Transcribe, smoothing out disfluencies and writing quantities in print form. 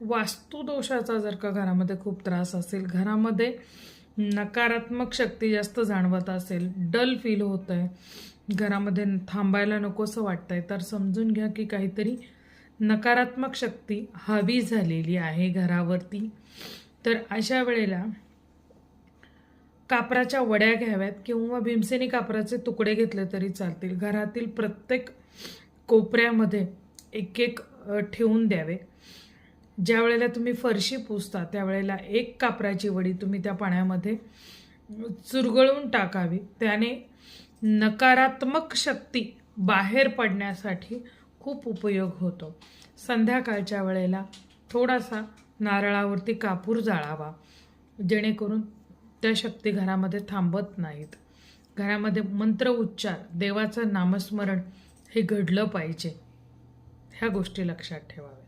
वास्तुदोषाचा जर का घरामध्ये खूप त्रास असेल, घरामध्ये नकारात्मक शक्ती जास्त जाणवत असेल, डल फील होत आहे, घरामध्ये थांबायला नकोसं वाटतंय, तर समजून घ्या की काहीतरी नकारात्मक शक्ती हावी झालेली आहे घरावरती. तर अशा वेळेला कापराच्या वड्या घ्याव्यात किंवा भीमसेनी कापराचे तुकडे घेतले तरी चालतील. घरातील प्रत्येक कोपऱ्यामध्ये एक एक ठेवून द्यावे. ज्या वेळेला तुम्ही फरशी पुसता त्यावेळेला एक कापराची वडी तुम्ही त्या पाण्यामध्ये चुरगळून टाकावी. त्याने नकारात्मक शक्ती बाहेर पडण्यासाठी खूप उपयोग होतो. संध्याकाळच्या वेळेला थोडासा नारळावरती कापूर जाळावा, जेणेकरून त्या शक्ती घरामध्ये थांबत नाहीत. घरामध्ये मंत्र उच्चार, देवाचं नामस्मरण हे घडलं पाहिजे. ह्या गोष्टी लक्षात ठेवाव्या.